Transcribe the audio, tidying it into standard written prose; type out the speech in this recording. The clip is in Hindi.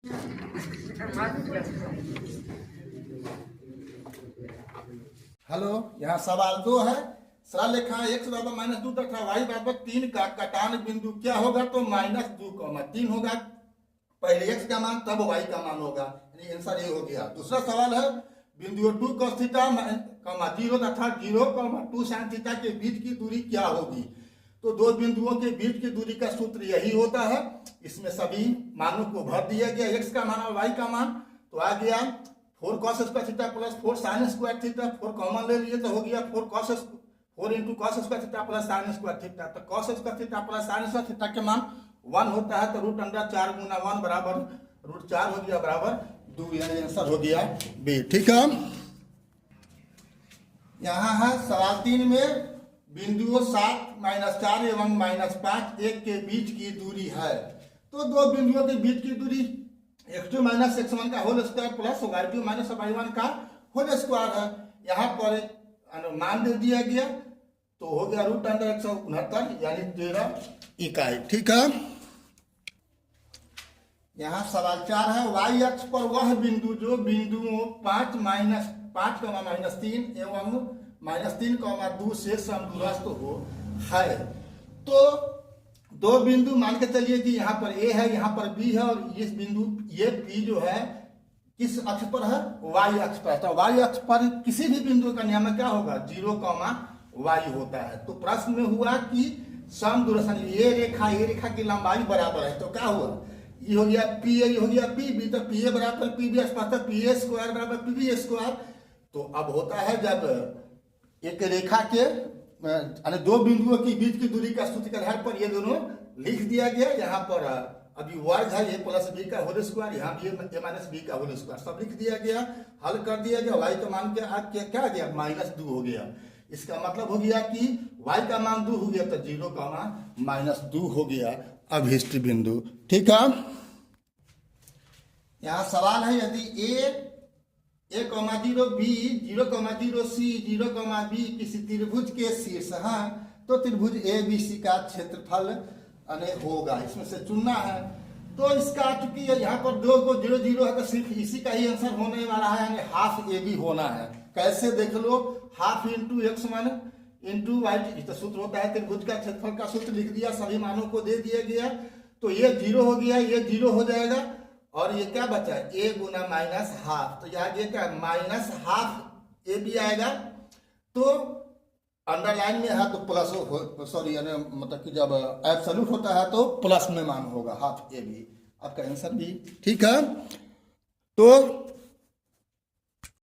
हेलो, यहाँ सवाल 2 है। सवाल लिखा है x बराबर -2 तथा y बराबर 3 का कटान बिंदु क्या होगा? तो -2,3 होगा। पहले x का मान तब y का मान होगा, यानी आंसर ये हो गया। दूसरा सवाल है बिंदु 2 cos थीटा, 0 तथा 0, 2 sin थीटा के बीच की दूरी क्या होगी? तो दो बिंदुओं के बीच की दूरी का सूत्र यही होता है। इसमें सभी मानों को भर दिया गया, x का मान और y का मान। तो आ गया 4 cos square theta plus 4 sin square theta. 4 common ले लिए तो हो गया 4 into cos square theta plus sin square theta. तो cos square theta plus sin square theta के मान 1 होता है। तो √4 गुना 1 बराबर √4 हो गया बराबर 2, यानी आंसर हो गया बी। ठीक है, यहाँ है सवाल 3 में बिंदुओं 7, -4 एवं -5 1 के बीच की दूरी है। तो दो बिंदुओं के बीच की दूरी x2 - x1 का whole square plus y2 - y1 का होल स्क्वायर है। यहाँ पर अनुमान दे दिया गया, तो हो गया √169 यानी 13 इकाई। ठीक है, यहाँ सवाल 4 है y अक्ष पर वह बिंदु जो बिंदुओं 5, -3 एवं -3,2 से समदूरस्थ हो है। तो दो बिंदु मान के चलिए कि यहाँ पर A है, यहाँ पर B है, और इस बिंदु ये P जो है किस अक्ष पर है? y अक्ष पर। तो y अक्ष पर किसी भी बिंदु का नियम क्या होगा? 0, y होता है। तो प्रश्न में हुआ कि समदूरस्थ ये रेखा की लंबाई बराबर है। तो क्या हुआ? ये हो गया P A, ये हो गया PB। तो PA बराबर PB स्पष्ट PA स्क्वायर बराबर PB स्क्वायर। तो अब होता है जब एक रेखा के दो बिंदुओं के बीच की दूरी का सूत्र के आधार पर ये दोनों लिख दिया गया। यहाँ पर अभी वर्ग है a प्लस b का होल स्क्वायर, यहाँ भी a माइनस b का होल स्क्वायर, सब लिख दिया गया, हल कर दिया गया। y का मान क्या आ गया? -2 हो गया। इसका मतलब हो गया कि y का मान 2 हो गया, तो 0, -2 हो गया अभिष्ट बिंदु। ठीक है, यहाँ सवाल है यदि a 0, b 0, c 0, b किसी त्रिभुज के शीर्ष है, तो त्रिभुज ABC का क्षेत्रफल होगा। इसमें से चुनना है। तो इसका चूंकि यहाँ पर 2 को 0, 0 है, तो सिर्फ इसी का ही आंसर होने वाला है, यानी हाफ AB होना है। कैसे देख लो, half into x1 into y, तो सूत्र होता है त्रिभुज का क्षेत्रफल का सूत्र लिख दिया, सभी मानों को दे दिया गया। तो ये 0 हो गया, ये 0 हो जाएगा, और ये क्या बचा? a Guna -half. तो यहाँ ये क्या? -हाफ AB आएगा। तो अंडरलाइन में है तो प्लस सॉरी, मतलब कि जब एब्सोल्यूट होता है तो प्लस में मान होगा हाफ AB। आपका आंसर भी ठीक है। तो